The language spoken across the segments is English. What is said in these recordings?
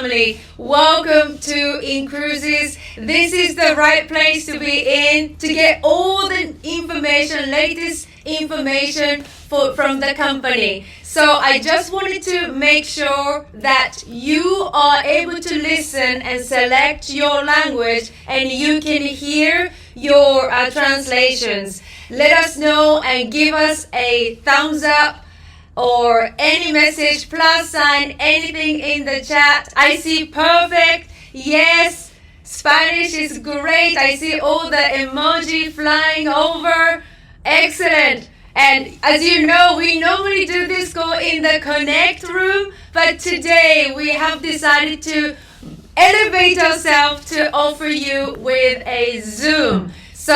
family. Welcome to inCruises. This is the right place to be in to get all the information, latest information from the company. So I just wanted to make sure that you are able to listen and select your language and you can hear your translations. Let us know and give us a thumbs up or any message, plus sign, anything in the chat. I see perfect. Yes, Spanish is great. I see all the emoji flying over. Excellent. And as you know, we normally do this call in the Connect room, but today we have decided to elevate ourselves to offer you with a Zoom. So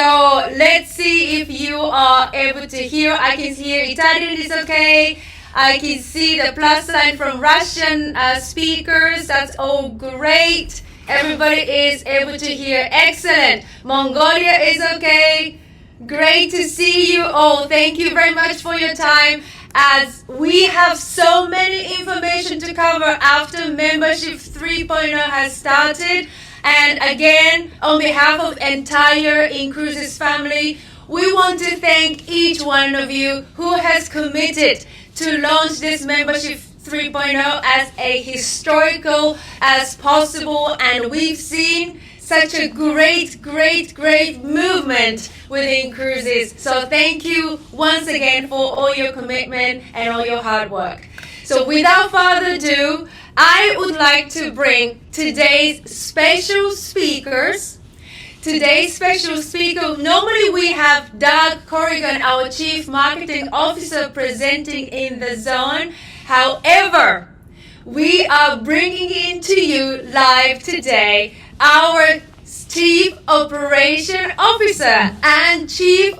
let's see if you are able to hear. I can hear Italian is okay. I can see the plus sign from Russian speakers. That's all great. Everybody is able to hear. Excellent. Mongolia is okay. Great to see you all. Thank you very much for your time. As we have so many information to cover after Membership 3.0 has started. And again, on behalf of entire inCruises family, we want to thank each one of you who has committed to launch this Membership 3.0 as a historical as possible. And we've seen such a great movement within inCruises. So thank you once again for all your commitment and all your hard work. So without further ado, I would like to bring today's special speakers. Today's special speaker, normally we have Doug Corrigan, our Chief Marketing Officer, presenting in the zone. However, we are bringing in to you live today our Chief Operation Officer and Chief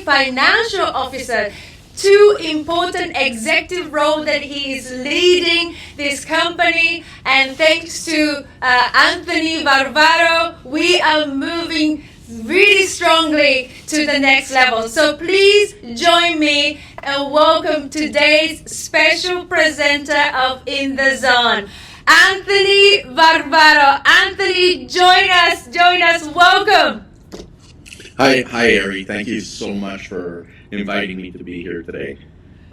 Financial Officer. Two important executive roles that he is leading this company, and thanks to Anthony Varvaro, we are moving really strongly to the next level. So please join me and welcome today's special presenter of In the Zone, Anthony Varvaro. Anthony, join us, welcome. Hi, Ari. Thank you so much for inviting me to be here today.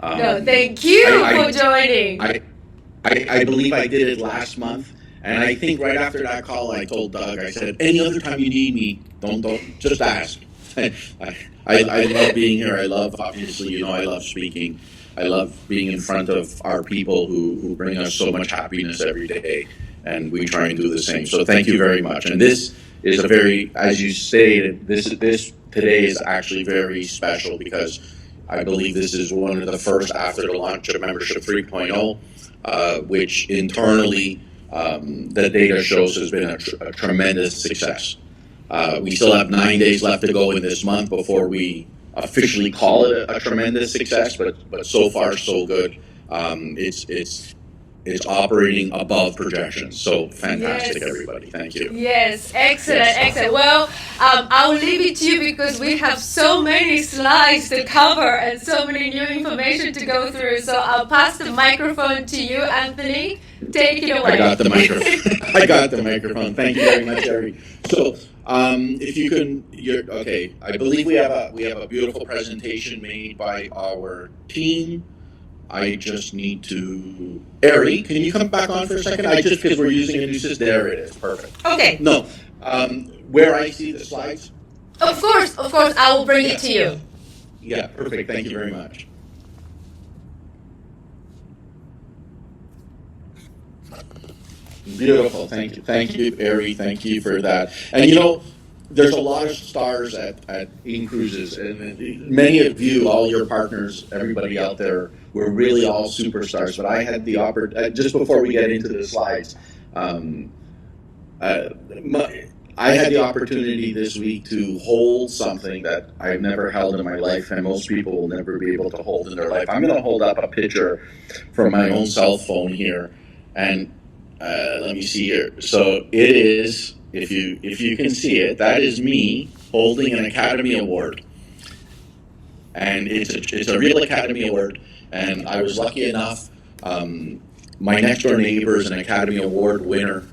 No, thank you for joining. I believe I did it last month, and I think right after that call, I told Doug, I said, any other time you need me, don't just ask. I love being here. I love, obviously, I love speaking. I love being in front of our people who bring us so much happiness every day, and we try and do the same. So thank you very much. And this is a very, as you stated, this today is actually very special because I believe this is one of the first after the launch of Membership 3.0, which internally the data shows has been a tremendous success. We still have 9 days left to go in this month before we officially call it a tremendous success, but so far so good. It's operating above projections. So fantastic, yes. Everybody. Thank you. Yes, excellent. Well, I'll leave it to you because we have so many slides to cover and so many new information to go through. So I'll pass the microphone to you, Anthony. Take it away. I got the microphone. Thank you very much, Ari. So if you can, okay. I believe we have a beautiful presentation made by our team. I just need to... Ari, can you come back on for a second? Because we're using a new system. There it is. Perfect. Okay. No. Where I see the slides? Of course. I will bring it to you. Yeah, perfect. Thank you very much. Beautiful. Thank you, Ari. Thank you for that. And there's a lot of stars at inCruises, and many of you, all your partners, everybody out there, we're really all superstars. But I had the opportunity, just before we get into the slides, I had the opportunity this week to hold something that I've never held in my life, and most people will never be able to hold in their life. I'm going to hold up a picture from my own cell phone here, and let me see here. So it is, if you can see it, that is me holding an Academy Award, and it's a real Academy Award. And I was lucky enough my next door neighbor is an Academy Award winner,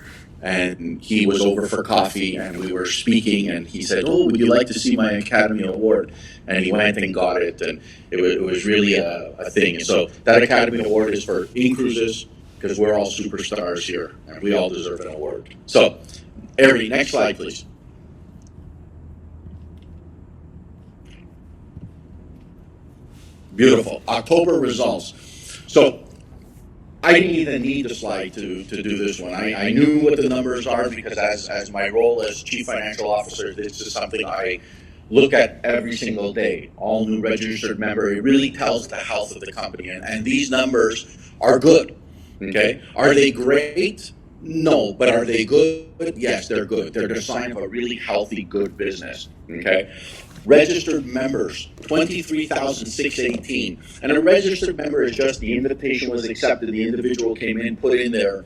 and he was over for coffee, and we were speaking, and he said, "Oh, would you like to see my Academy Award?" And he went and got it, and it was really a thing. So that Academy Award is for inCruises, because we're all superstars here, and we all deserve an award. So, Irina, next slide, please. Beautiful. October results. So I didn't even need the slide to do this one. I knew what the numbers are because as my role as Chief Financial Officer, this is something I look at every single day. All new registered member, it really tells the health of the company. And these numbers are good, okay? Are they great? No, but are they good? Yes, they're good. They're the sign of a really healthy, good business, okay? Registered members, 23,618. And a registered member is just the invitation was accepted, the individual came in, put in their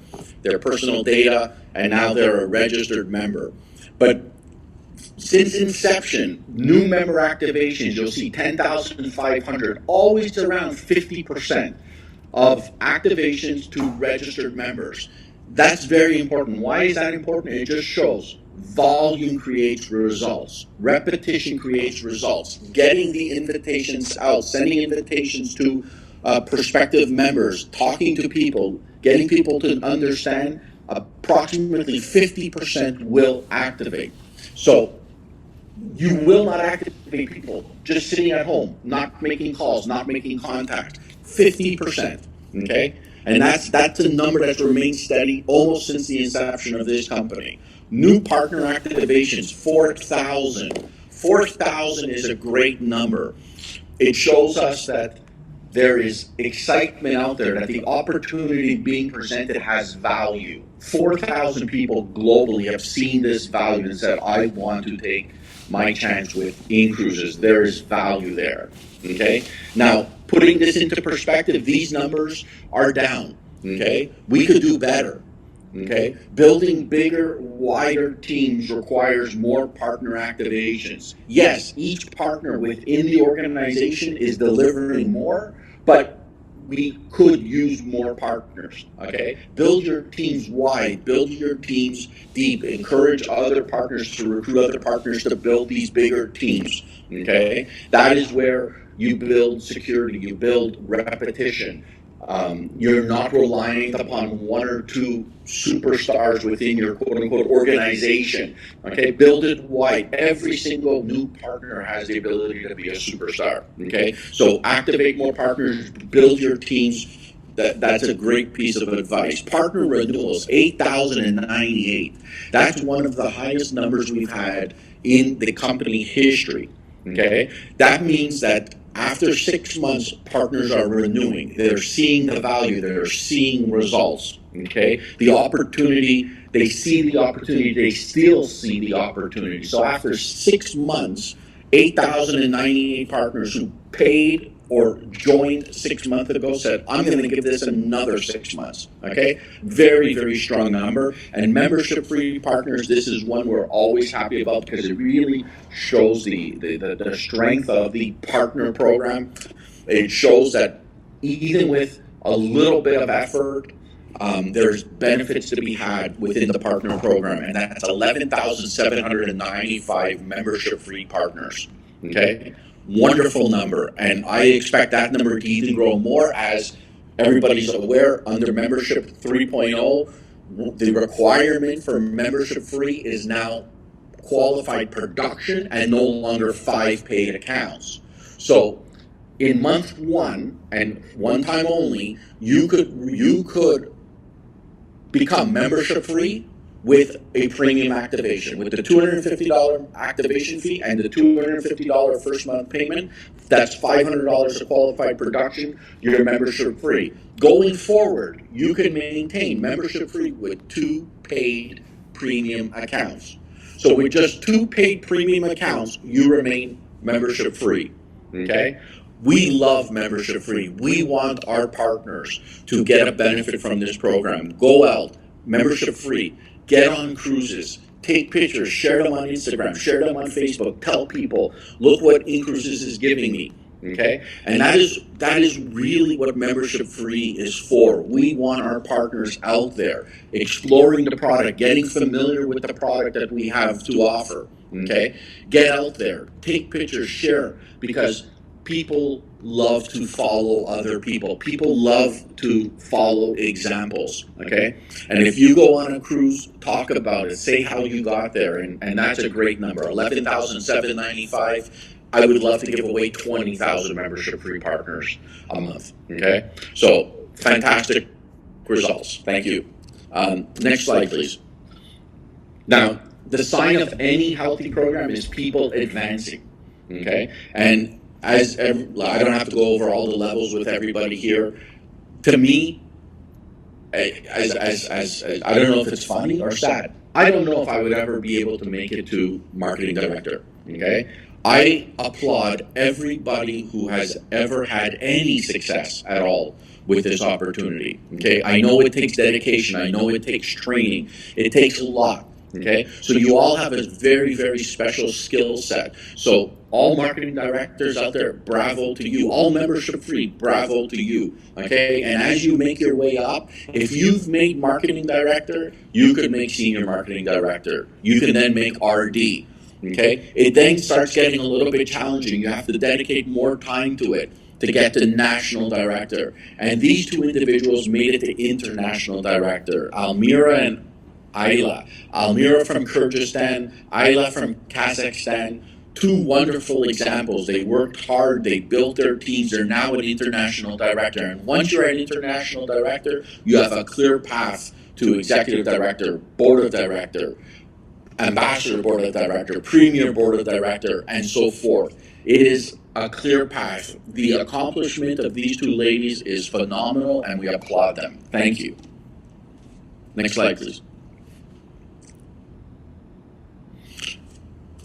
personal data, and now they're a registered member. But since inception, new member activations, you'll see 10,500, always around 50% of activations to registered members. That's very important. Why is that important? It just shows volume creates results. Repetition creates results. Getting the invitations out, sending invitations to prospective members, talking to people, getting people to understand, approximately 50% will activate. So you will not activate people just sitting at home, not making calls, not making contact. 50%, okay? And that's a number that's remained steady almost since the inception of this company. New partner activations, 4,000. 4,000 is a great number. It shows us that there is excitement out there, that the opportunity being presented has value. 4,000 people globally have seen this value and said, I want to take my chance with inCruises. There is value there, okay? Now, putting this into perspective, these numbers are down, okay? We could do better, okay? Building bigger, wider teams requires more partner activations. Yes, each partner within the organization is delivering more, but we could use more partners, okay? Build your teams wide, build your teams deep, encourage other partners to recruit other partners to build these bigger teams, okay? That is where you build security, you build repetition. You're not relying upon one or two superstars within your quote-unquote organization. Okay, build it wide. Every single new partner has the ability to be a superstar. Okay, so activate more partners, build your teams. That's a great piece of advice. Partner renewals, 8,098. That's one of the highest numbers we've had in the company history. Okay, that means that after 6 months, partners are renewing. They're seeing the value. They're seeing results. Okay, the opportunity. They see the opportunity. They still see the opportunity. So after 6 months, 8,098 partners who paid or joined 6 months ago said, I'm going to give this another 6 months. Okay, very, very strong number. And membership-free partners, this is one we're always happy about because it really shows the strength of the partner program. It shows that even with a little bit of effort, there's benefits to be had within the partner program, and that's 11,795 membership-free partners. Okay, wonderful number, and I expect that number to even grow more as everybody's aware under membership 3.0. The requirement for membership-free is now qualified production and no longer 5 paid accounts. So in month 1 and one time only, you could become membership free with a premium activation. With the $250 activation fee and the $250 first month payment, that's $500 of qualified production, you're membership free. Going forward, you can maintain membership free with 2 paid premium accounts. So with just 2 paid premium accounts, you remain membership free, okay? We love membership free. We want our partners to get a benefit from this program. Go out, membership free, get on cruises, take pictures, share them on Instagram, share them on Facebook, tell people, look what inCruises is giving me. Okay, and that is really what membership free is for. We want our partners out there exploring the product, getting familiar with the product that we have to offer. Okay, get out there, take pictures, share, because people love to follow other people. People love to follow examples. Okay, and if you go on a cruise, talk about it, say how you got there, and that's a great number, 11,795. I would love to give away 20,000 membership-free partners a month. Okay, so fantastic results. Thank you. Next slide, please. Now, the sign of any healthy program is people advancing. Okay, and I don't have to go over all the levels with everybody here. To me, as I don't know if it's funny or sad. I don't know if I would ever be able to make it to marketing director. Okay, I applaud everybody who has ever had any success at all with this opportunity. Okay, I know it takes dedication. I know it takes training. It takes a lot. Okay, so you all have a very, very special skill set. So all marketing directors out there, bravo to you. All membership free, bravo to you. Okay, and as you make your way up, if you've made marketing director, you could make senior marketing director. You can then make RD. Okay, it then starts getting a little bit challenging. You have to dedicate more time to it to get to national director. And these two individuals made it to international director, Almira and Ayla. Almira from Kyrgyzstan, Ayla from Kazakhstan. Two wonderful examples. They worked hard, they built their teams, they're now an international director. And once you're an international director, you have a clear path to executive director, board of director, ambassador board of director, premier board of director, and so forth. It is a clear path. The accomplishment of these two ladies is phenomenal, and we applaud them. Thank you. Next slide, please.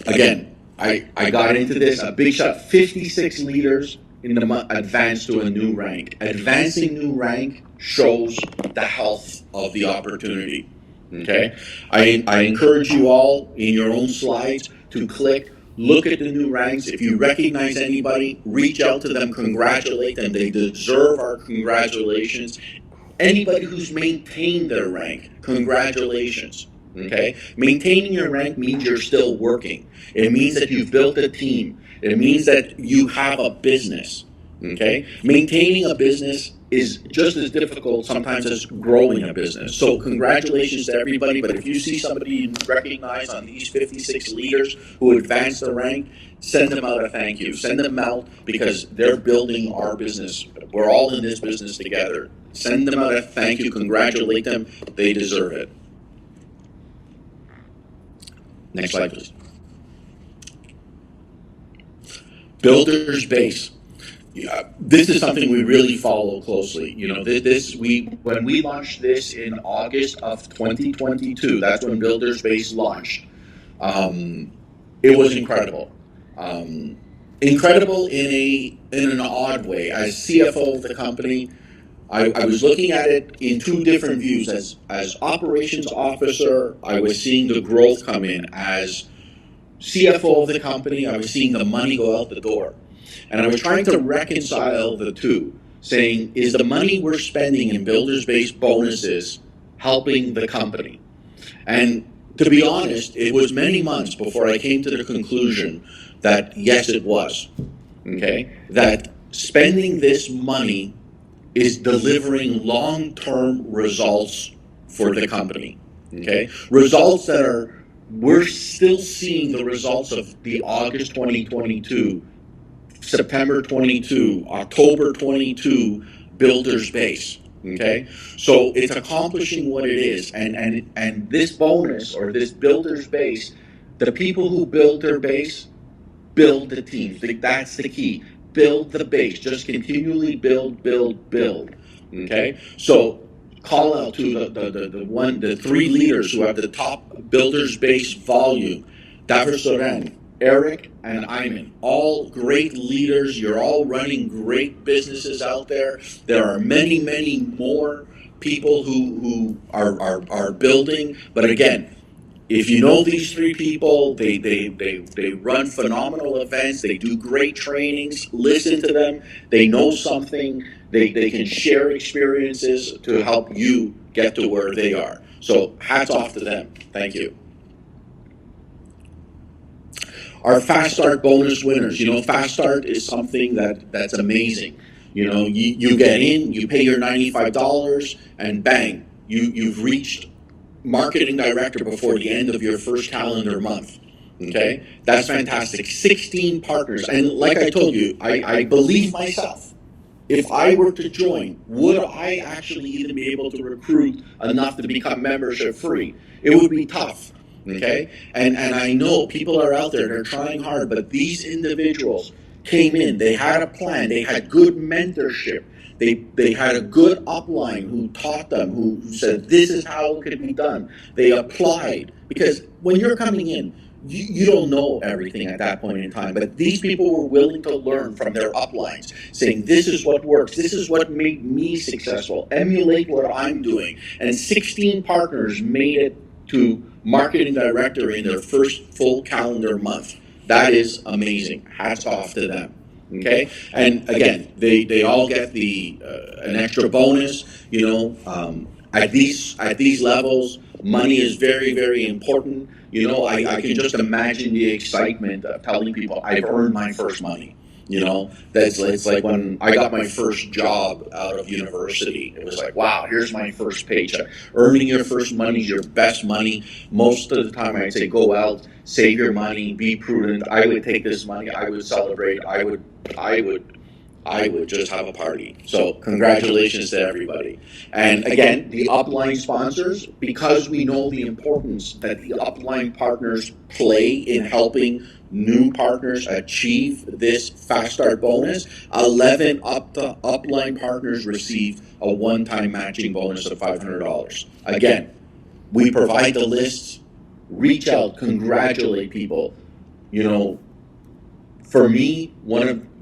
Again, I got into this, a big shot, 56 leaders in the month advanced to a new rank. Advancing new rank shows the health of the opportunity. Okay, I encourage you all in your own slides to click, look at the new ranks. If you recognize anybody, reach out to them, congratulate them. They deserve our congratulations. Anybody who's maintained their rank, congratulations. Okay, maintaining your rank means you're still working. It means that you've built a team. It means that you have a business. Okay, maintaining a business is just as difficult sometimes as growing a business. So congratulations to everybody, but if you see somebody you recognize on these 56 leaders who advanced the rank, send them out a thank you. Send them out because they're building our business. We're all in this business together. Send them out a thank you, congratulate them, they deserve it. Next slide, please. Builder's base. This is something we really follow closely. You know, when we launched this in August of 2022, that's when Builder's Base launched. It was incredible. Incredible in an odd way. As CFO of the company, I was looking at it in two different views. As operations officer, I was seeing the growth come in. As CFO of the company, I was seeing the money go out the door. And I was trying to reconcile the two, saying, is the money we're spending in Builders Base bonuses helping the company? And to be honest, it was many months before I came to the conclusion that yes, it was. Okay? That spending this money is delivering long-term results for the company. Okay? Results that we're still seeing the results of the August 2022, September 22, October 22 Builder's Base. Okay? So it's accomplishing what it is. And this bonus or this Builder's Base, the people who build their base build the teams. That's the key. Build the base. Just continually build. Okay? So call out to the three leaders who have the top Builder's Base volume. David Soren, Eric, and Iman, all great leaders. You're all running great businesses out there. There are many, many more people who are building. But again, if you know these three people, they run phenomenal events, they do great trainings, listen to them, they know something, they can share experiences to help you get to where they are. So hats off to them. Thank you. Our Fast Start bonus winners. Fast Start is something that's amazing. You get in, you pay your $95, and bang, you've reached marketing director before the end of your first calendar month. Okay? That's fantastic. 16 partners. And like I told you, I believe myself. If I were to join, would I actually even be able to recruit enough to become membership free? It would be tough. Okay? And I know people are out there, they're trying hard, but these individuals came in, they had a plan, they had good mentorship, they had a good upline who taught them, who said this is how it could be done. They applied, because when you're coming in, you don't know everything at that point in time, but these people were willing to learn from their uplines, saying this is what works, this is what made me successful, emulate what I'm doing. And 16 partners made it to marketing director in their first full calendar month. That is amazing. Hats off to them. Okay, and again, they all get an extra bonus. At these levels, money is very, very important. I can just imagine the excitement of telling people I've earned my first money. It's like when I got my first job out of university. It was like, wow, here's my first paycheck. Earning your first money is your best money. Most of the time I'd say go out, save your money, be prudent. I would take this money, I would celebrate, I would just have a party. So congratulations to everybody. And again, the upline sponsors, because we know the importance that the upline partners play in helping new partners achieve this Fast Start bonus, 11 upline partners received a one-time matching bonus of $500. Again, we provide the lists, reach out, congratulate people. For me,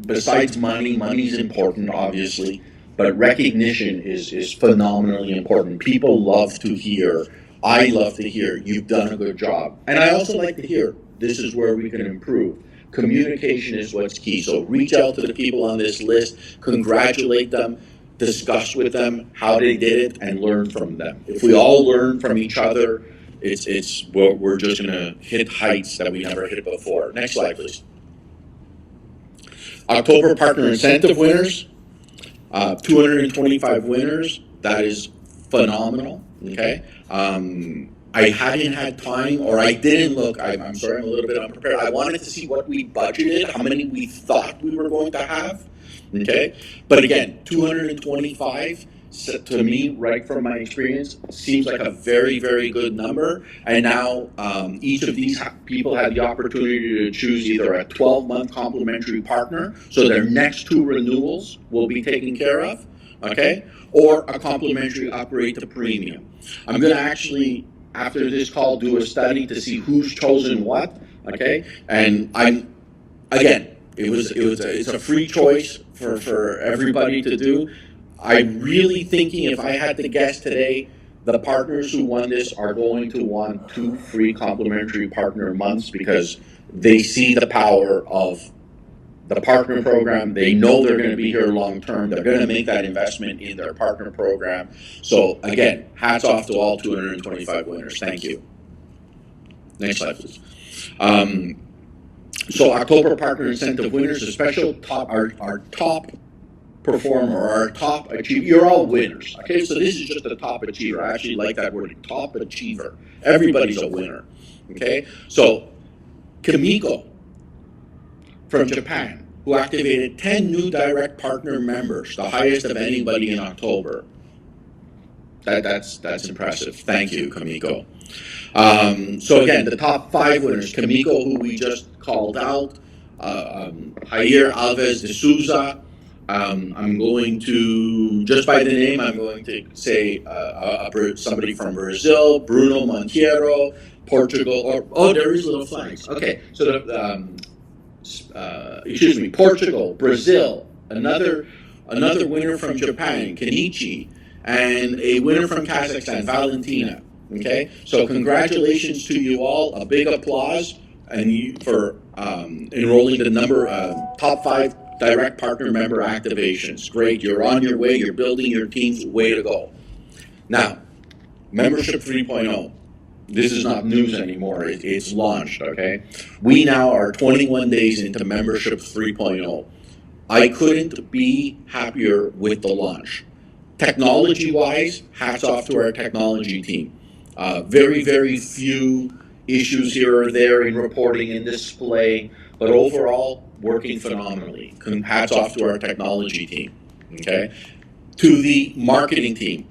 besides money's important, obviously, but recognition is phenomenally important. People love to hear, I love to hear, you've done a good job. And I also like to hear, this is where we can improve. Communication is what's key. So reach out to the people on this list, congratulate them, discuss with them how they did it, and learn from them. If we all learn from each other, we're just going to hit heights that we never hit before. Next slide, please. October Partner Incentive winners, 225 winners. That is phenomenal. Okay. I hadn't had time, or I didn't look. I'm sorry, I'm a little bit unprepared. I wanted to see what we budgeted, how many we thought we were going to have. Okay. But again, 225. To me, right from my experience, seems like a very, very good number. And now each of these people had the opportunity to choose either a 12-month complimentary partner, so their next two renewals will be taken care of, okay, or a complimentary upgrade to premium. I'm going to actually, after this call, do a study to see who's chosen what, okay, and it's a free choice for everybody to do. I'm really thinking, if I had to guess today, the partners who won this are going to want 2 free complimentary partner months, because they see the power of the partner program. They know they're going to be here long term. They're going to make that investment in their partner program. So again, hats off to all 225 winners. Thank you. Next slide, please. So October Partner Incentive winners, a special our top performer, our top achiever. You're all winners. Okay, so this is just a top achiever. I actually like that word, top achiever. Everybody's a winner. Okay, so Kimiko from Japan, who activated 10 new direct partner members, the highest of anybody in October. That's impressive. Thank you, Kimiko. So again, the top 5 winners: Kimiko, who we just called out, Jair Alves de Souza. I'm going to, just by the name, I'm going to say somebody from Brazil, Bruno Monteiro, Portugal, there is little flags. Okay, so Portugal, Brazil, another winner from Japan, Kenichi, and a winner from Kazakhstan, Valentina. Okay, so congratulations to you all. A big applause for enrolling the top 5 direct partner member activations. Great, you're on your way. You're building your teams. Way to go. Now, membership 3.0. This is not news anymore. It's launched. Okay, we now are 21 days into membership 3.0. I couldn't be happier with the launch. Technology-wise, hats off to our technology team. Very, very few issues here or there in reporting and display, but overall, working phenomenally. Hats off to our technology team. Okay? To the marketing team,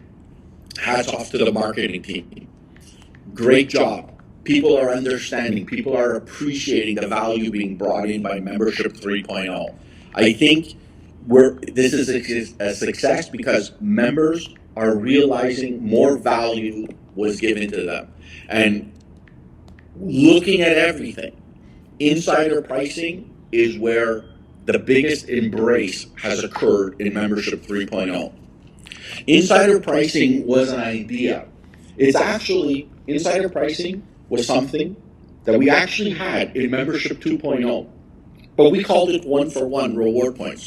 hats off to the marketing team. Great job. People are understanding. People are appreciating the value being brought in by Membership 3.0. I think this is a success because members are realizing more value was given to them. And looking at everything, insider pricing is where the biggest embrace has occurred in Membership 3.0. Insider pricing was an idea. Insider pricing was something that we actually had in Membership 2.0, but we called it one-for-one reward points.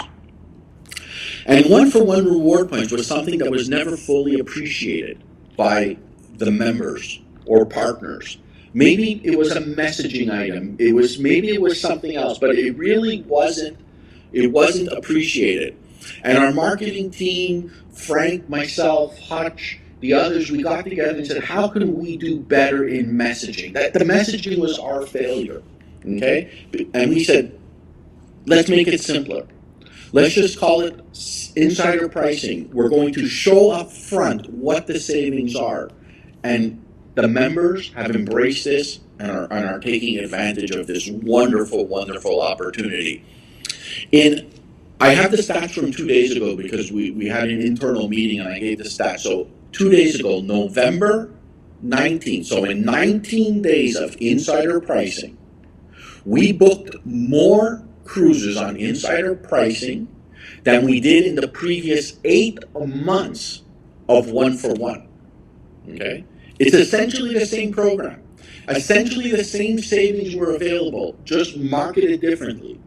And one-for-one reward points was something that was never fully appreciated by the members or partners. Maybe it was a messaging item. Maybe it was something else, but it really wasn't. It wasn't appreciated. And our marketing team, Frank, myself, Hutch, the others, we got together and said, how can we do better in messaging? That the messaging was our failure. Okay? And we said, let's make it simpler. Let's just call it insider pricing. We're going to show up front what the savings are. And the members have embraced this and are taking advantage of this wonderful, wonderful opportunity. I have the stats from 2 days ago because we had an internal meeting and I gave the stats. So 2 days ago, November 19th, so in 19 days of insider pricing, we booked more cruises on insider pricing than we did in the previous 8 months of one-for-one. Okay? It's essentially the same program. Essentially the same savings were available, just marketed differently.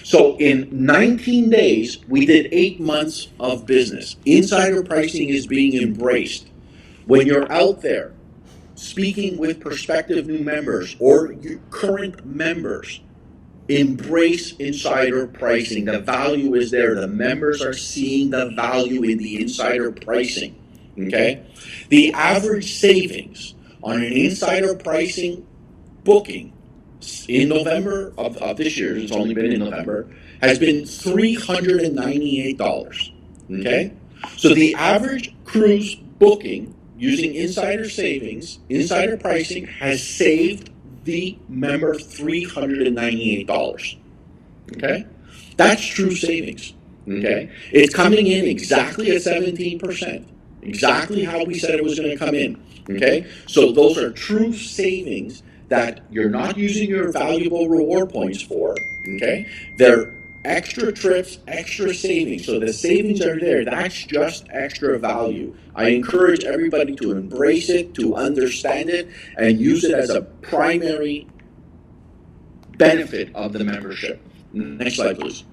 So in 19 days, we did 8 months of business. Insider pricing is being embraced. When you're out there speaking with prospective new members or your current members, embrace insider pricing. The value is there. The members are seeing the value in the insider pricing. Okay? The average savings on an insider pricing booking in November of this year, it's only been in November, has been $398. Okay? So the average cruise booking using insider pricing has saved the member $398. Okay? That's true savings. Okay? It's coming in exactly at 17%. Exactly how we said it was going to come in. Okay? So those are true savings that you're not using your valuable reward points for. Okay? They're extra trips, extra savings. So the savings are there. That's just extra value. I encourage everybody to embrace it, to understand it, and use it as a primary benefit of the membership. Next slide, please.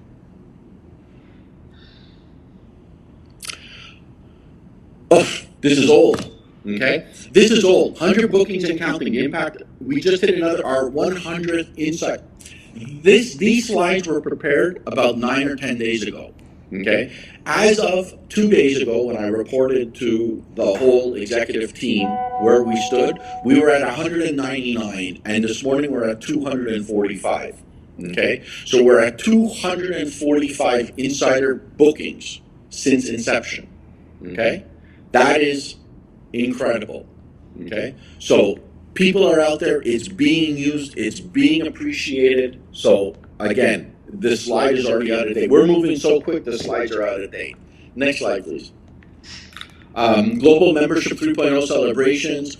Oh, this is old. Okay? This is old. 100 bookings and counting. Impact. We just hit our 100th insight. These slides were prepared about 9 or 10 days ago. Okay? As of 2 days ago, when I reported to the whole executive team where we stood, we were at 199, and this morning we're at 245. Okay? So we're at 245 insider bookings since inception. Okay? That is incredible. Okay? So people are out there, it's being used, it's being appreciated. So again, this slide is already out of date. We're moving so quick, the slides are out of date. Next slide, please. Global Membership 3.0 celebrations.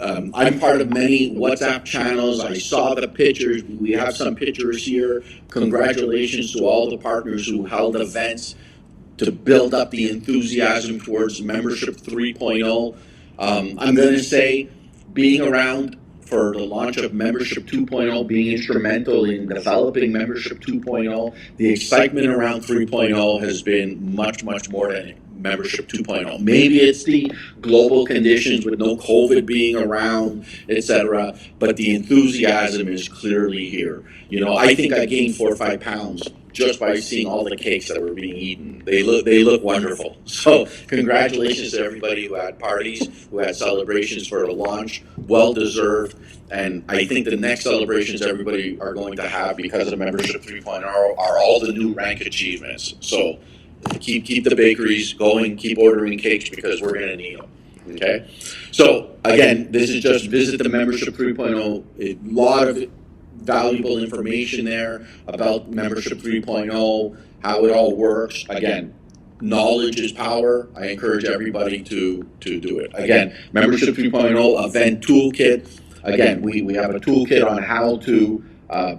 I'm part of many WhatsApp channels. I saw the pictures. We have some pictures here. Congratulations to all the partners who held events to build up the enthusiasm towards Membership 3.0. I'm going to say being around for the launch of Membership 2.0, being instrumental in developing Membership 2.0, the excitement around 3.0 has been much, much more than Membership 2.0. Maybe it's the global conditions with no COVID being around, etc., but the enthusiasm is clearly here. I think I gained 4 or 5 pounds just by seeing all the cakes that were being eaten. They look wonderful. So congratulations to everybody who had parties, who had celebrations for the launch. Well deserved. And I think the next celebrations everybody are going to have because of Membership 3.0 are all the new rank achievements. So keep the bakeries going, keep ordering cakes because we're going to need them. Okay? So again, this is just visit the Membership 3.0. A lot of valuable information there about Membership 3.0, how it all works. Again, knowledge is power. I encourage everybody to do it. Again, Membership 3.0 event toolkit. Again, we have a toolkit on how to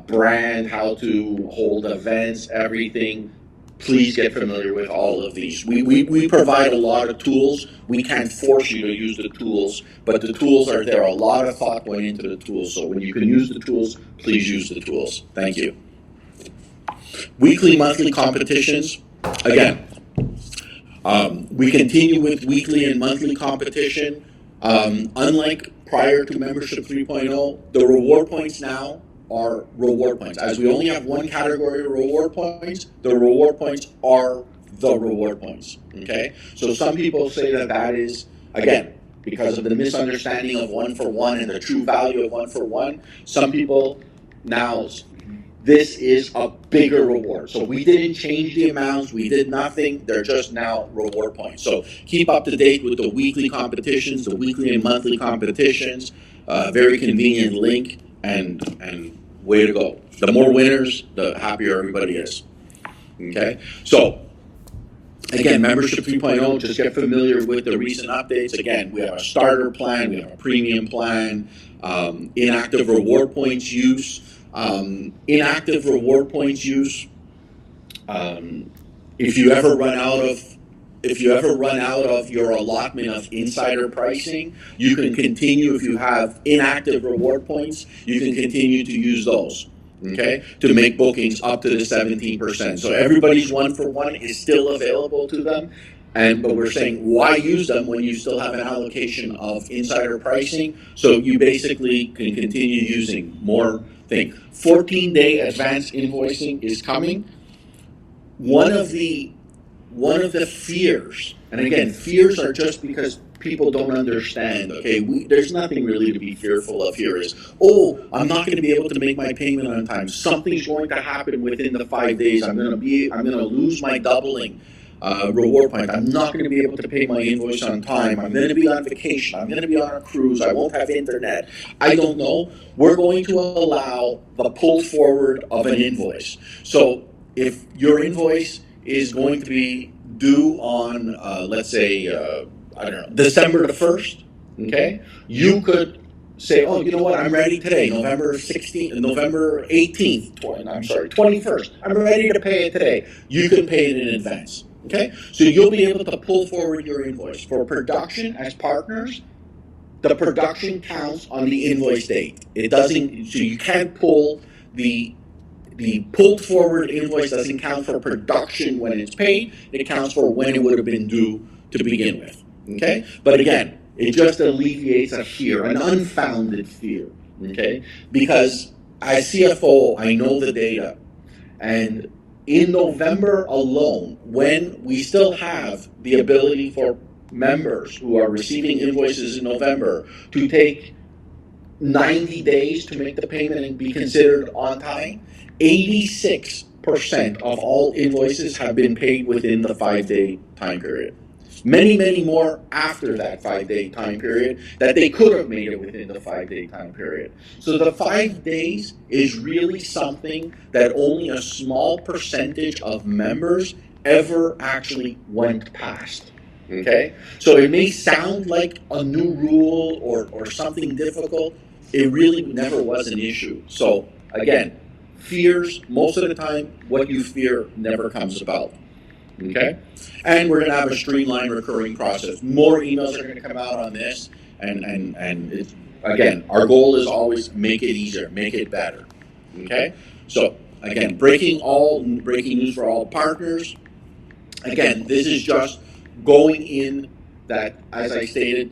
brand, how to hold events, everything. Please get familiar with all of these. We provide a lot of tools. We can't force you to use the tools, but the tools are there. A lot of thought went into the tools. So when you can use the tools, please use the tools. Thank you. Weekly, monthly competitions. Again, we continue with weekly and monthly competition. Unlike prior to Membership 3.0, the reward points now are reward points. As we only have one category of reward points, the reward points are the reward points. Okay? So some people say that is, again, because of the misunderstanding of 1 for 1 and the true value of 1 for 1, some people now, this is a bigger reward. So we didn't change the amounts, we did nothing, they're just now reward points. So keep up to date with the weekly competitions, the weekly and monthly competitions, very convenient link, and way to go. The more winners, the happier everybody is. Okay? So, again, Membership 3.0, just get familiar with the recent updates. Again, we have a starter plan, we have a premium plan, inactive reward points use. Inactive reward points use. If you ever run out of your allotment of insider pricing, you can continue. If you have inactive reward points, you can continue to use those. Okay, to make bookings up to the 17%. So everybody's 1 for 1 is still available to them. But we're saying, why use them when you still have an allocation of insider pricing? So you basically can continue using more thing. 14-day advance invoicing is coming. One of the fears, and again, fears are just because people don't understand. Okay, there's nothing really to be fearful of here. Is I'm not going to be able to make my payment on time. Something's going to happen within the 5 days. I'm going to lose my doubling reward point. I'm not going to be able to pay my invoice on time. I'm going to be on vacation. I'm going to be on a cruise. I won't have internet. I don't know. We're going to allow the pull forward of an invoice. So if your invoice is going to be due on, let's say, December the 1st, okay, you could say, you know what, I'm ready today, November 18th, 21st. I'm ready to pay it today. You can pay it in advance. Okay, so you'll be able to pull forward your invoice. For production as partners, the production counts on the invoice date. It doesn't, so you can't pull the pulled forward invoice doesn't count for production when it's paid. It counts for when it would have been due to begin with. Okay, but again, it just alleviates a fear, an unfounded fear. Okay, because as CFO, I know the data, and in November alone, when we still have the ability for members who are receiving invoices in November to take 90 days to make the payment and be considered on time, 86% of all invoices have been paid within the 5-day time period. Many, many more after that 5-day time period that they could have made it within the 5-day time period. So the 5 days is really something that only a small percentage of members ever actually went past. Okay? So it may sound like a new rule or something difficult. It really never was an issue. So again, fears, most of the time, what you fear never comes about. Okay? And we're going to have a streamlined recurring process. More emails are going to come out on this. And it's, again, our goal is always make it easier, make it better. Okay? So, again, breaking news for all partners. Again, this is just going in that, as I stated,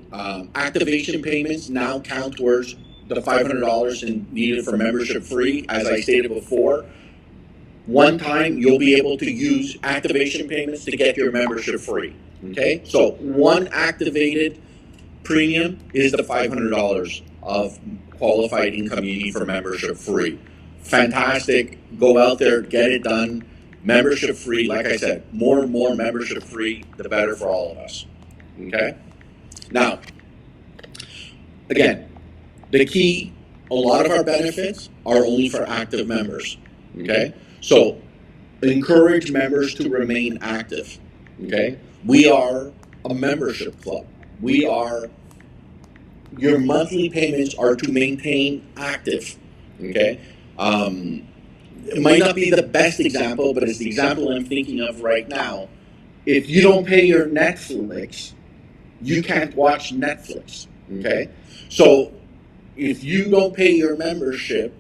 activation payments now count towards the $500 needed for membership free. As I stated before, one time you'll be able to use activation payments to get your membership free. Okay, so one activated premium is the $500 of qualified income you need for membership free. Fantastic. Go out there, get it done. Membership free. Like I said, more and more membership free, the better for all of us. Okay? Now, again, the key, a lot of our benefits are only for active members. Okay? So, encourage members to remain active. Okay? We are a membership club. Your monthly payments are to maintain active. Okay? It might not be the best example, but it's the example I'm thinking of right now. If you don't pay your Netflix, you can't watch Netflix. Okay? So if you don't pay your membership,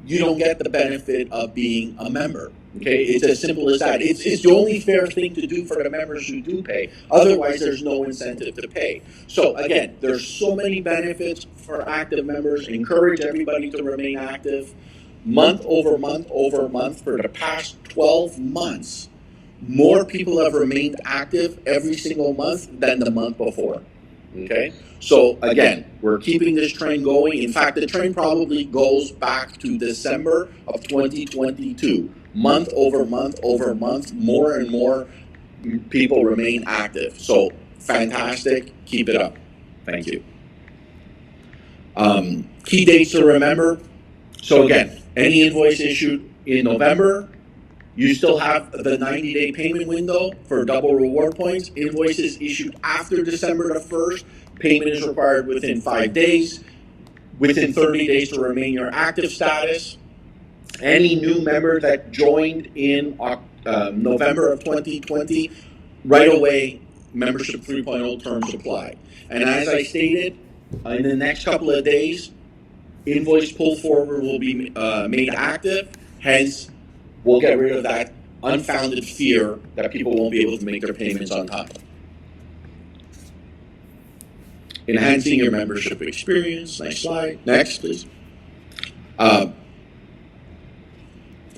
you don't get the benefit of being a member. Okay? It's as simple as that. It's the only fair thing to do for the members who do pay. Otherwise, there's no incentive to pay. So again, there's so many benefits for active members. Encourage everybody to remain active. Month over month over month for the past 12 months, more people have remained active every single month than the month before. Okay? So again, we're keeping this trend going. In fact, the trend probably goes back to December of 2022. Month over month over month, more and more people remain active. So fantastic. Keep it up. Thank you. Key dates to remember. So again, any invoice issued in November, you still have the 90-day payment window for double reward points. Invoices issued after December the 1st, payment is required within 5 days. Within 30 days to remain your active status. Any new member that joined in November of 2020, right away, membership 3.0 terms apply. And as I stated, in the next couple of days, invoice pull forward will be made active. Hence, we'll get rid of that unfounded fear that people won't be able to make their payments on time. Enhancing your membership experience. Next slide. Next, please.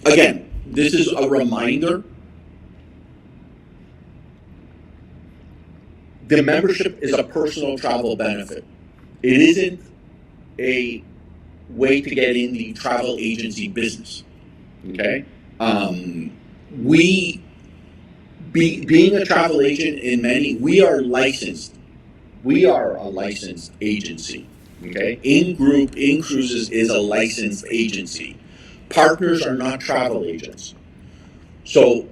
Again, this is a reminder. The membership is a personal travel benefit. It isn't a way to get in the travel agency business. Okay? Being a travel agent in many, we are licensed. We are a licensed agency. Okay? inGroup, inCruises is a licensed agency. Partners are not travel agents. So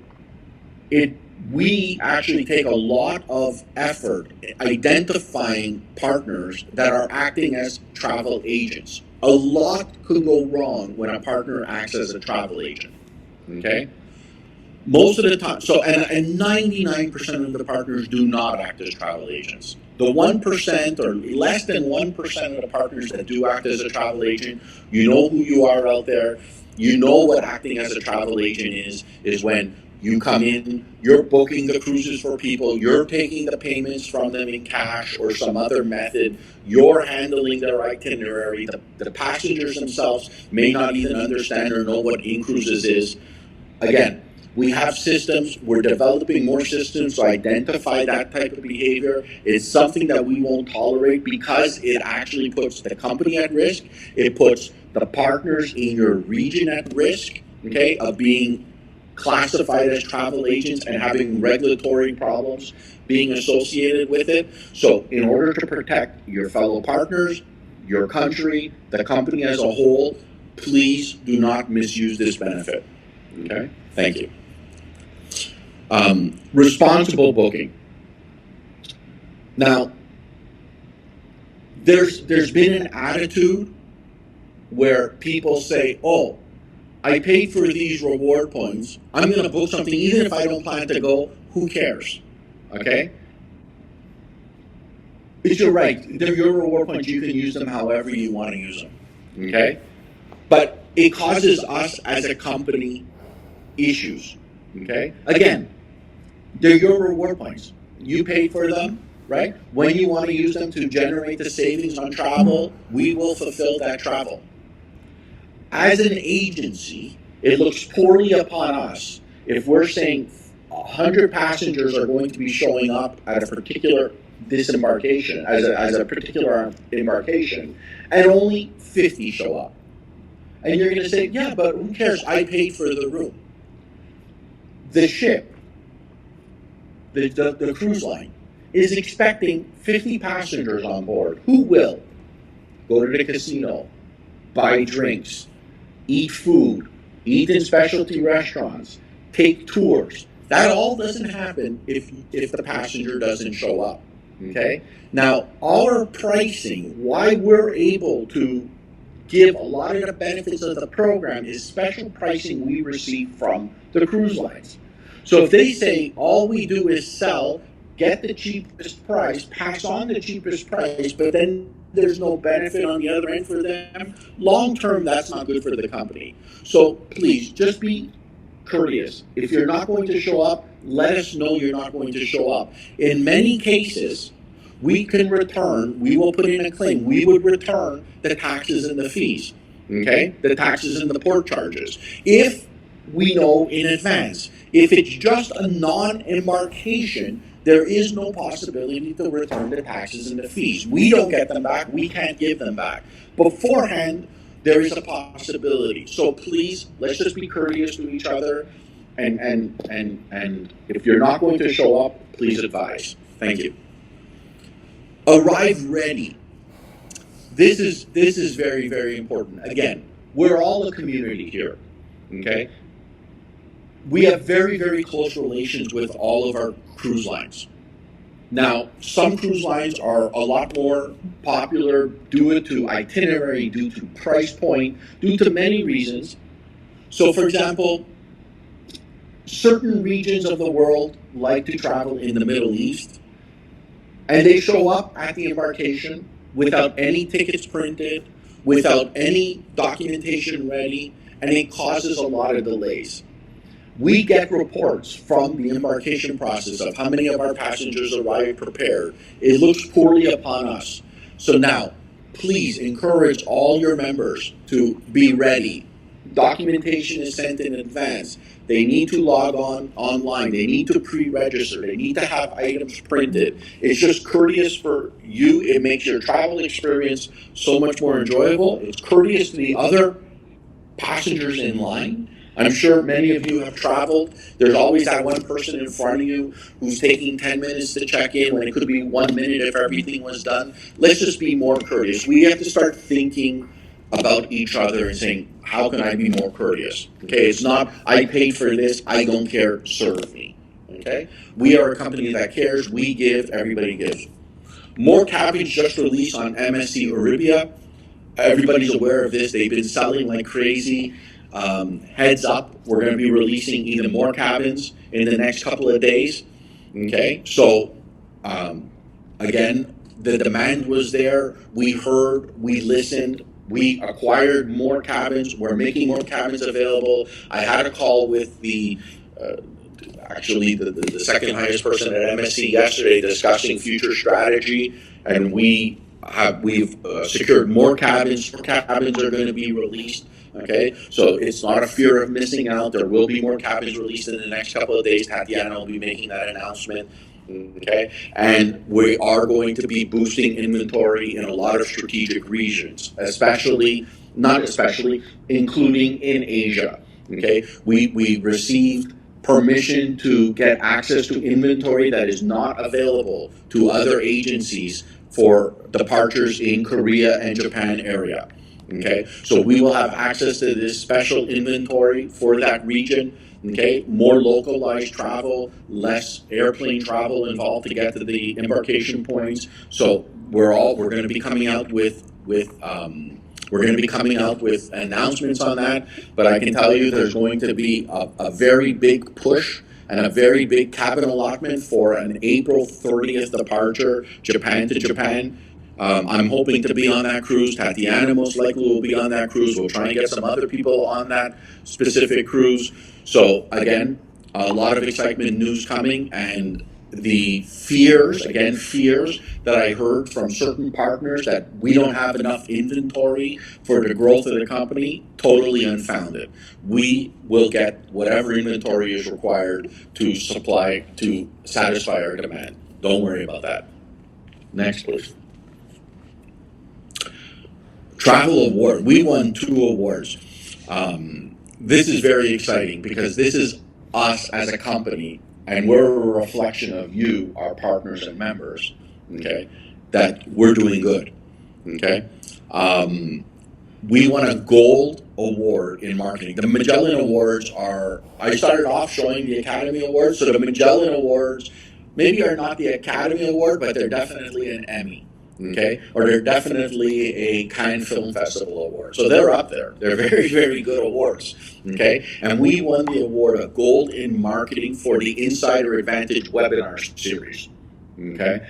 we actually take a lot of effort identifying partners that are acting as travel agents. A lot could go wrong when a partner acts as a travel agent. Okay? Most of the time, and 99% of the partners do not act as travel agents. The 1% or less than 1% of the partners that do act as a travel agent, you know who you are out there. You know what acting as a travel agent is when you come in, you're booking the cruises for people, you're taking the payments from them in cash or some other method, you're handling their itinerary. The passengers themselves may not even understand or know what inCruises is. Again, we have systems, we're developing more systems to identify that type of behavior. It's something that we won't tolerate because it actually puts the company at risk. It puts the partners in your region at risk, okay, of being classified as travel agents and having regulatory problems being associated with it. So in order to protect your fellow partners, your country, the company as a whole, please do not misuse this benefit. Okay? Thank you. Responsible booking. Now, there's been an attitude where people say, I paid for these reward points. I'm going to book something even if I don't plan to go. who cares? Okay? But you're right. They're your reward points. You can use them however you want to use them. Okay? But it causes us as a company issues. Okay? Again, they're your reward points. You paid for them, right? When you want to use them to generate the savings on travel, we will fulfill that travel. As an agency, it looks poorly upon us if we're saying 100 passengers are going to be showing up at a particular disembarkation, as a particular embarkation, and only 50 show up. And you're going to say, yeah, but who cares? I paid for the room. The ship, the cruise line, is expecting 50 passengers on board who will go to the casino, buy drinks, eat food, eat in specialty restaurants, take tours. That all doesn't happen if the passenger doesn't show up. Okay? Now, our pricing, why we're able to give a lot of the benefits of the program, is special pricing we receive from the cruise lines. So if they say all we do is sell, get the cheapest price, pass on the cheapest price, but then there's no benefit on the other end for them, long term, that's not good for the company. So please, just be courteous. If you're not going to show up, let us know you're not going to show up. In many cases, we will put in a claim, we would return the taxes and the fees, okay? The taxes and the port charges, if we know in advance. If it's just a non-embarkation, there is no possibility to return the taxes and the fees. We don't get them back, we can't give them back. Beforehand, there is a possibility. So please, let's just be courteous to each other, and if you're not going to show up, please advise. Thank you. Arrive ready. This is very, very important. Again, we're all a community here, okay? We have very, very close relations with all of our cruise lines. Now, some cruise lines are a lot more popular due to itinerary, due to price point, due to many reasons. So, for example, certain regions of the world like to travel in the Middle East, and they show up at the embarkation without any tickets printed, without any documentation ready, and it causes a lot of delays. We get reports from the embarkation process of how many of our passengers arrive prepared. It looks poorly upon us. So now, please encourage all your members to be ready. Documentation is sent in advance. They need to log on online. They need to pre-register. They need to have items printed. It's just courteous for you. It makes your travel experience so much more enjoyable. It's courteous to the other passengers in line. I'm sure many of you have traveled. There's always that one person in front of you who's taking 10 minutes to check in when it could be 1 minute if everything was done. Let's just be more courteous. We have to start thinking about each other and saying, how can I be more courteous? Okay, it's not, I paid for this, I don't care, serve me. Okay? We are a company that cares, we give, everybody gives. More cabins just released on MSC Euribia. Everybody's aware of this, they've been selling like crazy. Heads up, we're going to be releasing even more cabins in the next couple of days. Okay, so again, the demand was there. We heard, we listened, we acquired more cabins. We're making more cabins available. I had a call with the second highest person at MSC yesterday discussing future strategy, and we've secured more cabins. More cabins are going to be released. Okay, so it's not a fear of missing out. There will be more cabins released in the next couple of days. Tatiana will be making that announcement. Okay, and we are going to be boosting inventory in a lot of strategic regions, including in Asia. Okay, we received permission to get access to inventory that is not available to other agencies for departures in Korea and Japan area. Okay, so we will have access to this special inventory for that region. Okay, more localized travel, less airplane travel involved to get to the embarkation points. So we're going to be coming out with announcements on that. But I can tell you, there's going to be a very big push and a very big cabin allotment for an April 30th departure, Japan to Japan. I'm hoping to be on that cruise. Tatiana most likely will be on that cruise. We'll try and get some other people on that specific cruise. So again, a lot of excitement news coming, and the fears that I heard from certain partners that we don't have enough inventory for the growth of the company, totally unfounded. We will get whatever inventory is required to satisfy our demand. Don't worry about that. Next, please. Travel award. We won 2 awards. This is very exciting because this is us as a company, and we're a reflection of you, our partners and members, okay, that we're doing good, okay? We won a gold award in marketing. The Magellan Awards I started off showing the Academy Awards, so the Magellan Awards maybe are not the Academy Award, but they're definitely an Emmy. Okay, or they're definitely a Cannes Film Festival award. So they're up there. They're very, very good awards. Okay, and we won the award of Gold in Marketing for the Insider Advantage webinar series. Okay,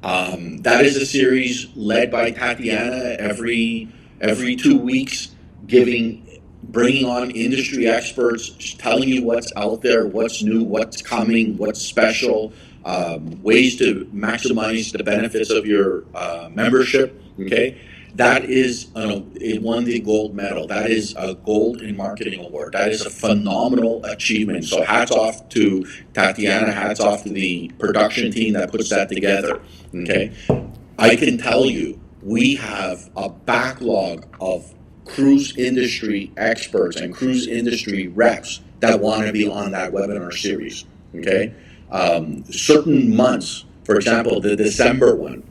that is a series led by Tatiana every 2 weeks, bringing on industry experts, telling you what's out there, what's new, what's coming, what's special. Ways to maximize the benefits of your membership. Okay, that is it won the gold medal. That is a Gold in Marketing award. That is a phenomenal achievement. So hats off to Tatiana. Hats off to the production team that puts that together. Okay, I can tell you we have a backlog of cruise industry experts and cruise industry reps that want to be on that webinar series. Okay. Certain months, for example, the December one,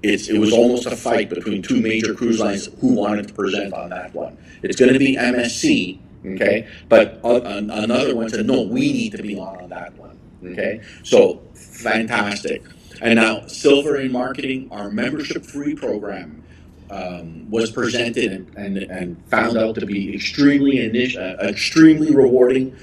it was almost a fight between 2 major cruise lines who wanted to present on that one. It's going to be MSC, okay, but another one said, no, we need to be on that one, okay? So, fantastic. And now, Silver in Marketing, our membership-free program, was presented and found out to be extremely rewarding.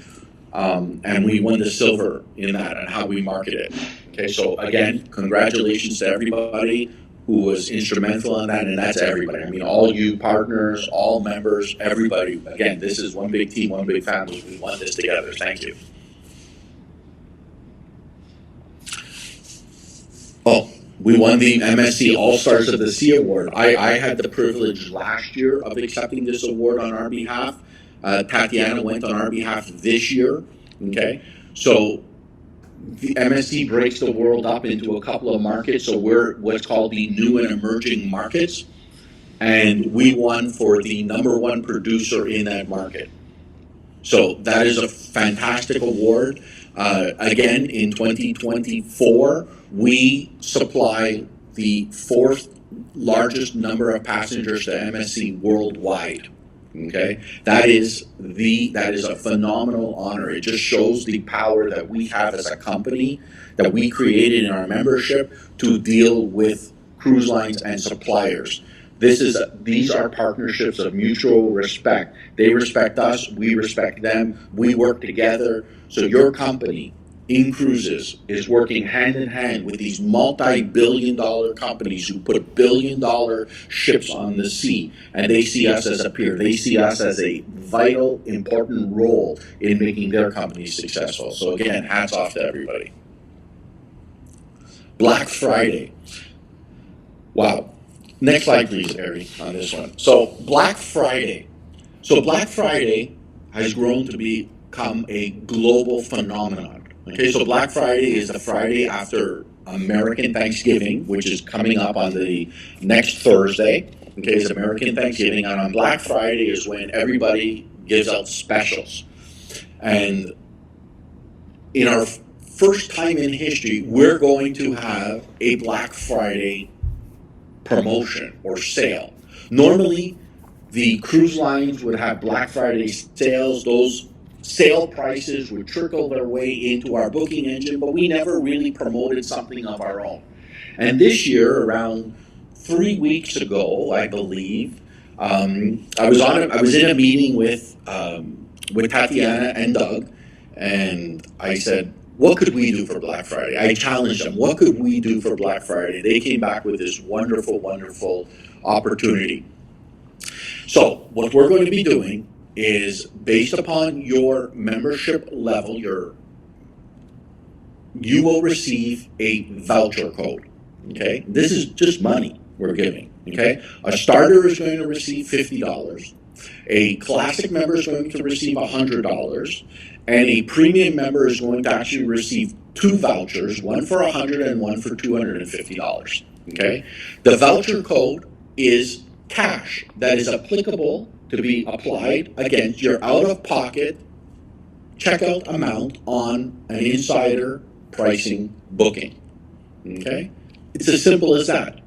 And we won the silver in that and how we market it. Okay, so again, congratulations to everybody who was instrumental in that, and that's everybody. I mean, all you partners, all members, everybody. Again, this is one big team, one big family. We won this together. Thank you. Oh, we won the MSC All-Stars of the Sea Award. I had the privilege last year of accepting this award on our behalf. Tatiana went on our behalf this year, okay? So the MSC breaks the world up into a couple of markets, so we're what's called the new and emerging markets, and we won for the #1 producer in that market. So that is a fantastic award. Again, in 2024, we supply the 4th largest number of passengers to MSC worldwide. Okay, that is a phenomenal honor. It just shows the power that we have as a company, that we created in our membership to deal with cruise lines and suppliers. These are partnerships of mutual respect. They respect us, we respect them, we work together. So your company, inCruises, is working hand in hand with these multi-billion-dollar companies who put billion-dollar ships on the sea, and they see us as a peer. They see us as a vital, important role in making their companies successful. So again, hats off to everybody. Black Friday. Wow. Next slide, please, Ari, on this one. So Black Friday. Black Friday has grown to become a global phenomenon. Okay, so Black Friday is the Friday after American Thanksgiving, which is coming up on the next Thursday. Okay, it's American Thanksgiving, and on Black Friday is when everybody gives out specials. And in our first time in history, we're going to have a Black Friday promotion or sale. Normally, the cruise lines would have Black Friday sales. Those sale prices would trickle their way into our booking engine, but we never really promoted something of our own. And this year, around 3 weeks ago, I believe, I was in a meeting with Tatiana and Doug, and I said, what could we do for Black Friday? I challenged them. What could we do for Black Friday? They came back with this wonderful, wonderful opportunity. So what we're going to be doing is based upon your membership level, you will receive a voucher code. Okay, this is just money we're giving. Okay, a starter is going to receive $50. A classic member is going to receive $100, and a premium member is going to actually receive two vouchers, one for $100 and one for $250. Okay, the voucher code is cash that is applicable to be applied against your out-of-pocket checkout amount on an insider pricing booking. Okay, it's as simple as that.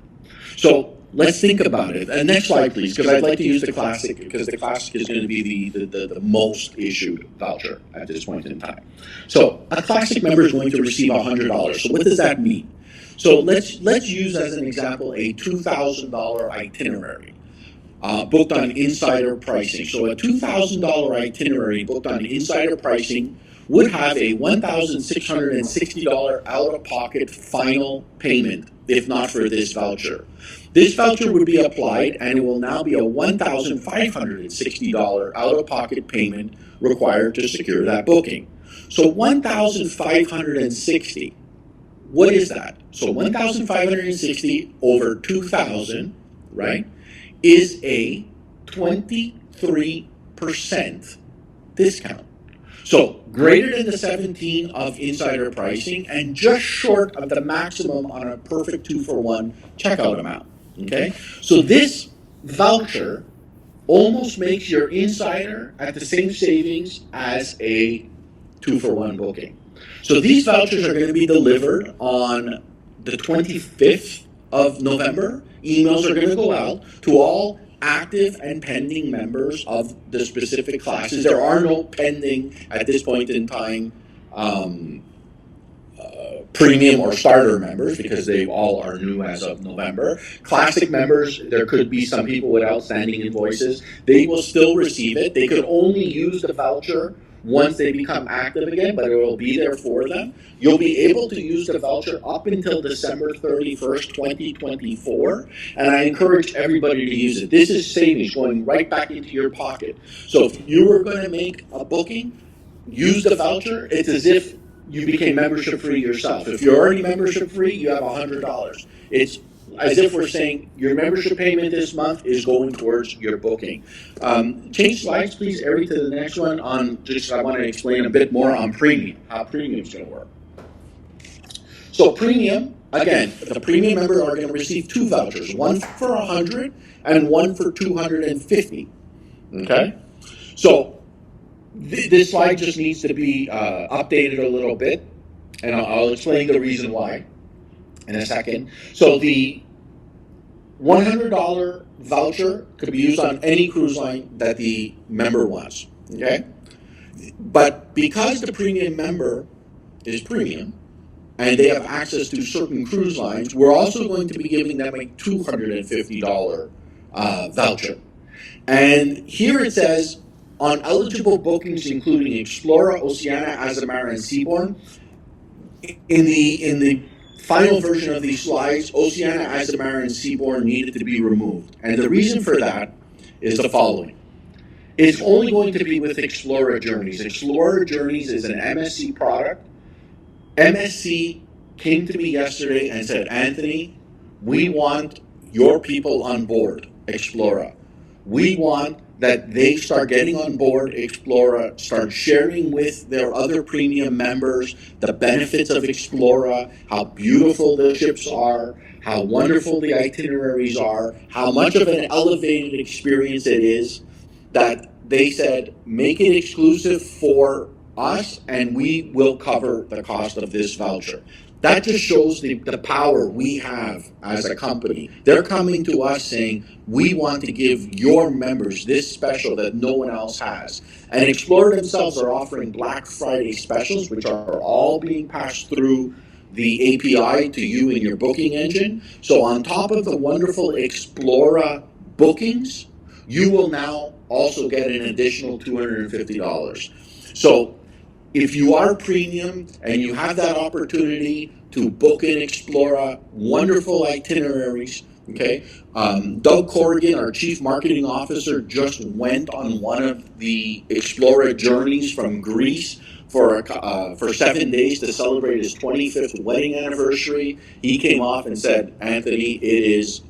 So let's think about it. And next slide, please, because I'd like to use the classic, because the classic is going to be the most issued voucher at this point in time. So a classic member is going to receive $100. So what does that mean? So let's use as an example a $2,000 itinerary booked on insider pricing. So a $2,000 itinerary booked on insider pricing would have a $1,660 out-of-pocket final payment, if not for this voucher. This voucher would be applied, and it will now be a $1,560 out-of-pocket payment required to secure that booking. So $1,560, what is that? So 1,560 over 2,000, right, is a 23% discount. So greater than the 17 of insider pricing and just short of the maximum on a perfect 2-for-1 checkout amount. Okay? So this voucher almost makes your insider at the same savings as a 2-for-1 booking. So these vouchers are going to be delivered on the 25th of November. Emails are going to go out to all active and pending members of the specific classes. There are no pending at this point in time premium or starter members, because they all are new as of November. Classic members, there could be some people with outstanding invoices. They will still receive it. They could only use the voucher once they become active again, but it will be there for them. You'll be able to use the voucher up until December 31st, 2024, and I encourage everybody to use it. This is savings going right back into your pocket. So if you were going to make a booking, use the voucher. It's as if you became membership free yourself. If you're already membership free, you have $100. It's as if we're saying your membership payment this month is going towards your booking. Change slides, please, Eric, to the next one. I want to explain a bit more on premium, how premium is going to work. So premium, again, the premium members are going to receive two vouchers, one for $100 and one for $250. Okay? So this slide just needs to be updated a little bit, and I'll explain the reason why in a second. So the $100 voucher could be used on any cruise line that the member wants, okay? But because the premium member is premium and they have access to certain cruise lines, we're also going to be giving them a $250 voucher. And here it says, on eligible bookings including Explora, Oceania, Azamara, and Seabourn, in the final version of these slides, Oceania, Azamara, and Seabourn needed to be removed. And the reason for that is the following. It's only going to be with Explora Journeys. Explora Journeys is an MSC product. MSC came to me yesterday and said, Anthony, we want your people on board Explora. We want that they start getting on board Explora, start sharing with their other premium members the benefits of Explora, how beautiful the ships are, how wonderful the itineraries are, how much of an elevated experience it is, that they said, make it exclusive for us and we will cover the cost of this voucher. That just shows the power we have as a company. They're coming to us saying, we want to give your members this special that no one else has. And Explorer themselves are offering Black Friday specials, which are all being passed through the API to you in your booking engine. So on top of the wonderful Explora bookings, you will now also get an additional $250. So if you are premium and you have that opportunity to book and explore wonderful itineraries, okay? Doug Corrigan, our chief marketing officer, just went on one of the Explora journeys from Greece for 7 days to celebrate his 25th wedding anniversary. He came off and said, Anthony, it is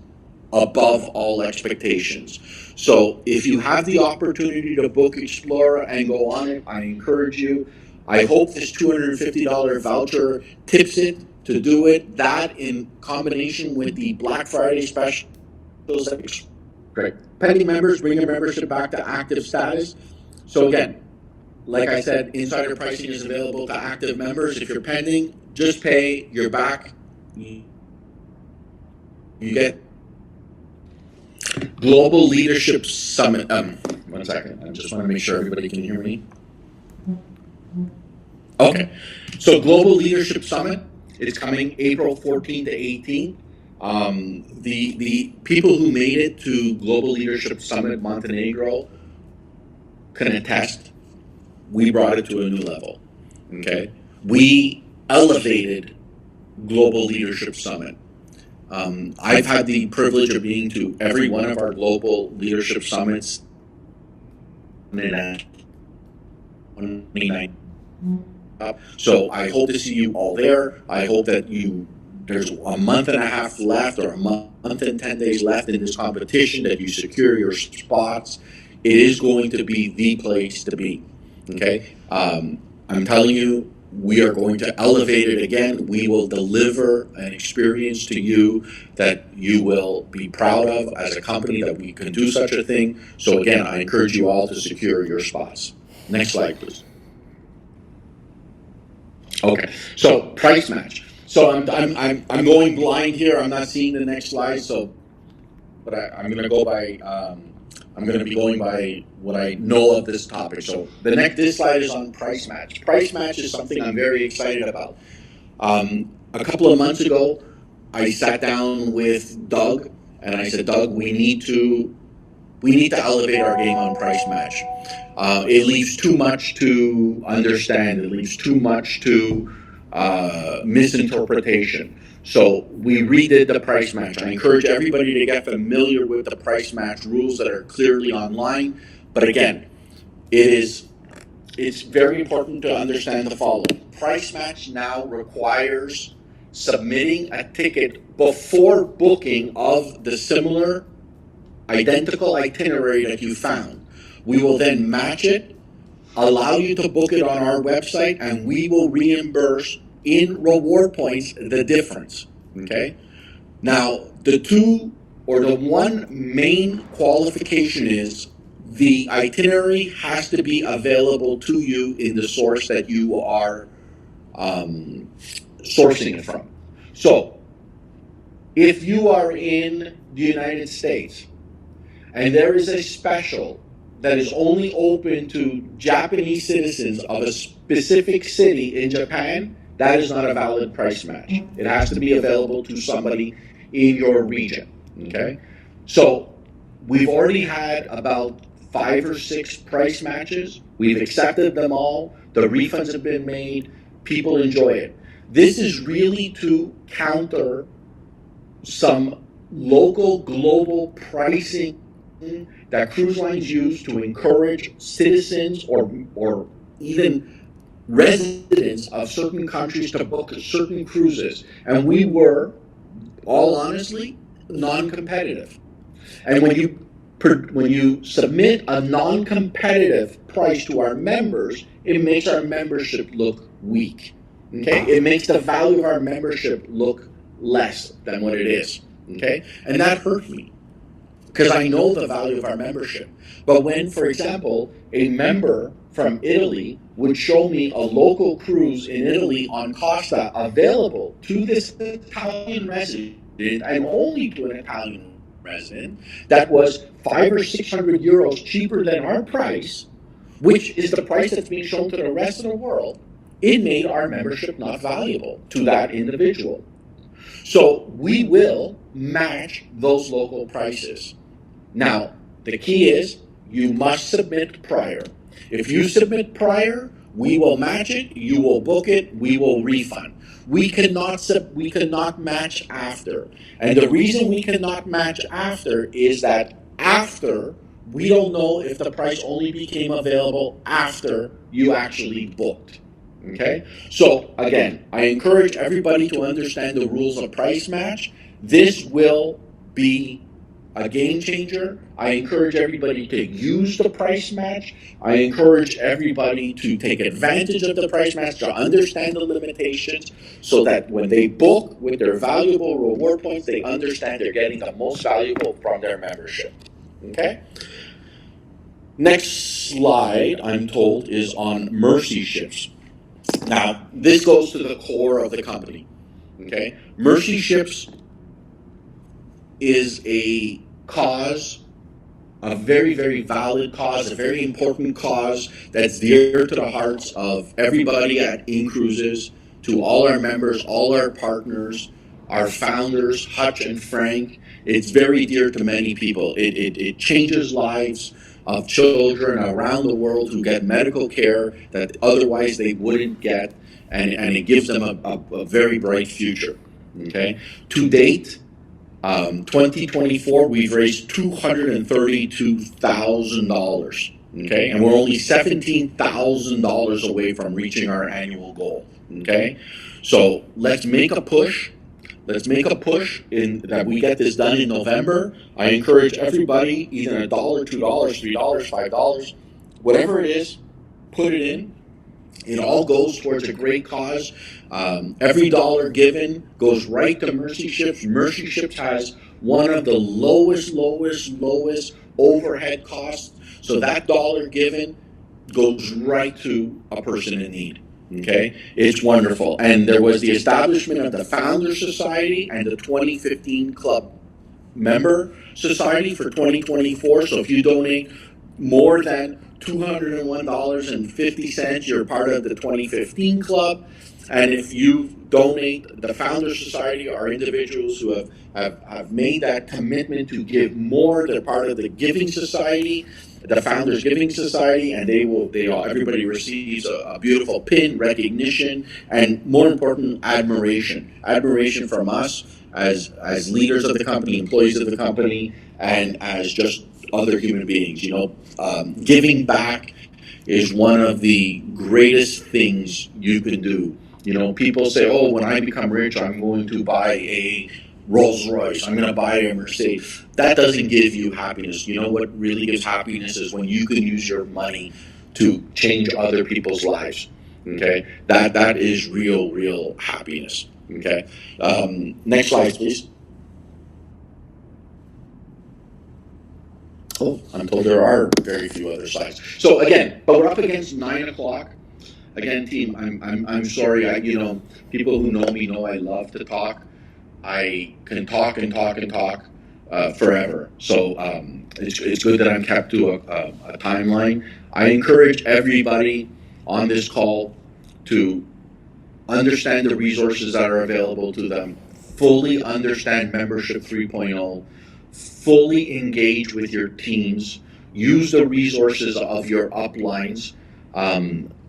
above all expectations. So if you have the opportunity to book Explorer and go on it, I encourage you. I hope this $250 voucher tips it to do it. That in combination with the Black Friday specials. Great. Pending members, bring your membership back to active status. So again, like I said, insider pricing is available to active members. If you're pending, just pay, you're back. You get Global Leadership Summit. 1 second. I just want to make sure everybody can hear me. Okay. So Global Leadership Summit, it's coming April 14 to 18. The people who made it to Global Leadership Summit Montenegro can attest. We brought it to a new level. Okay. We elevated Global Leadership Summit. I've had the privilege of being to every one of our global leadership summits. So I hope to see you all there. I hope that there's a month and a half left or a month and 10 days left in this competition, that you secure your spots. It is going to be the place to be. Okay. I'm telling you, we are going to elevate it again. We will deliver an experience to you that you will be proud of as a company, that we can do such a thing. So again, I encourage you all to secure your spots. Next slide, please. Okay, so price match. So I'm going blind here. I'm not seeing the next slide. So, but I'm going to go by. I'm going to be going by what I know of this topic. So this slide is on price match. Price match is something I'm very excited about. A couple of months ago, I sat down with Doug and I said, Doug, we need to elevate our game on price match. It leaves too much to understand. It leaves too much to misinterpretation. So we redid the price match. I encourage everybody to get familiar with the price match rules that are clearly online. But again, it's very important to understand the following. Price match now requires submitting a ticket before booking of the similar identical itinerary that you found. We will then match it, allow you to book it on our website, and we will reimburse in reward points the difference. Okay? Now, the one main qualification is the itinerary has to be available to you in the source that you are sourcing it from. So, if you are in the United States and there is a special that is only open to Japanese citizens of a specific city in Japan, that is not a valid price match. It has to be available to somebody in your region, okay? So we've already had about 5 or 6 price matches. We've accepted them all. The refunds have been made. People enjoy it. This is really to counter some local global pricing that cruise lines use to encourage citizens or even residents of certain countries to book certain cruises. And we were, all honestly, non-competitive. And when you submit a non-competitive price to our members, it makes our membership look weak. Okay? It makes the value of our membership look less than what it is. Okay? And that hurt me, because I know the value of our membership. But when, for example, a member from Italy would show me a local cruise in Italy on Costa available to this Italian resident, and only to an Italian resident, that was 500 or 600 euros cheaper than our price, which is the price that's being shown to the rest of the world, it made our membership not valuable to that individual. So we will match those local prices. Now, the key is you must submit prior. If you submit prior, We will match it, you will book it, we will refund. We cannot match after. And the reason we cannot match after is that after, we don't know if the price only became available after you actually booked. Okay? So again, I encourage everybody to understand the rules of price match. This will be a game changer. I encourage everybody to use the price match. I encourage everybody to take advantage of the price match, to understand the limitations, so that when they book with their valuable reward points, they understand they're getting the most valuable from their membership. Okay? Next slide, I'm told, is on mercy ships. Now, this goes to the core of the company. Okay? Mercy ships is a cause, a very, very valid cause, a very important cause that's dear to the hearts of everybody at inCruises, to all our members, all our partners, our founders, Hutch and Frank. It's very dear to many people. It changes lives of children around the world who get medical care that otherwise they wouldn't get, and it gives them a very bright future. Okay? To date, 2024, we've raised $232,000. Okay, and we're only $17,000 away from reaching our annual goal. Okay, so let's make a push. Let's make a push in that we get this done in November. I encourage everybody, either $1, $2, $3, $5, whatever it is, put it in. It all goes towards a great cause. Every dollar given goes right to Mercy Ships. Mercy Ships has one of the lowest overhead costs. So that dollar given goes right to a person in need. Okay? It's wonderful. And there was the establishment of the Founder Society and the 2015 Club Member Society for 2024. So if you donate more than $201.50, you're part of the 2015 club. And if you donate, the Founder Society are individuals who have made that commitment to give more. They're part of the Giving Society, the Founders Giving Society, and everybody receives a beautiful pin, recognition, and more important, admiration. Admiration from us as leaders of the company, employees of the company, and as just other human beings. Giving back is one of the greatest things you can do. People say, oh, when I become rich, I'm going to buy a Rolls Royce, I'm going to buy a Mercedes. That doesn't give you happiness. You know what really gives happiness is when you can use your money to change other people's lives. Okay? That is real happiness. Okay? Next slide, please. Oh, I'm told there are very few other slides. So again, but we're up against 9 o'clock. Again, team, I'm sorry. People who know me know I love to talk. I can talk and talk and talk forever. So it's good that I'm kept to a timeline. I encourage everybody on this call to understand the resources that are available to them, fully understand Membership 3.0, fully engage with your teams, use the resources of your uplines.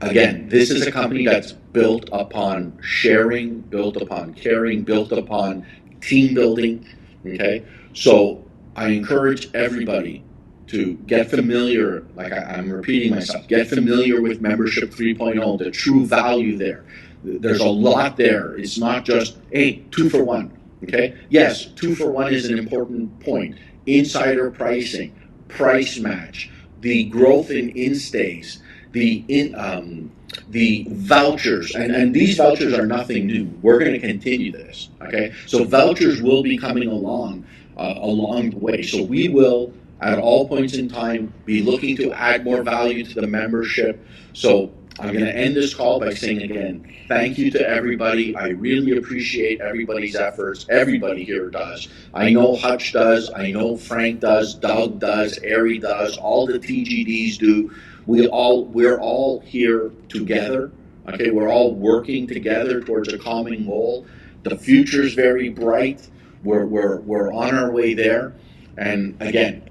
Again, this is a company that's built upon sharing, built upon caring, built upon team building. Okay, so I encourage everybody to get familiar, like I'm repeating myself, get familiar with Membership 3.0, the true value there. There's a lot there. It's not just, hey, 2 for 1. Okay? Yes, 2 for 1 is an important point. Insider pricing, price match, the growth in instays, the vouchers, and these vouchers are nothing new. We're going to continue this. Okay? So vouchers will be coming along the way. So we will, at all points in time, be looking to add more value to the membership. So I'm going to end this call by saying again, thank you to everybody. I really appreciate everybody's efforts. Everybody here does. I know Hutch does. I know Frank does. Doug does. Ari does. All the TGDs do. We're all here together. Okay, we're all working together towards a common goal. The future's very bright. We're on our way there. And again,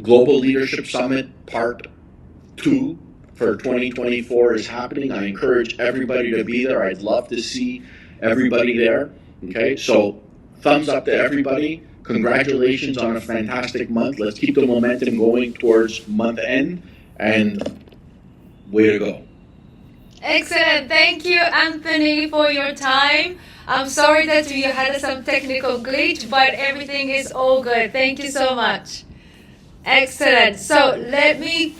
Global Leadership Summit Part 2 for 2024 is happening. I encourage everybody to be there. I'd love to see everybody there. Okay, so thumbs up to everybody. Congratulations on a fantastic month. Let's keep the momentum going towards month end, and way to go. Excellent. Thank you, Anthony, for your time. I'm sorry that you had some technical glitch, but everything is all good. Thank you so much. Excellent. So let me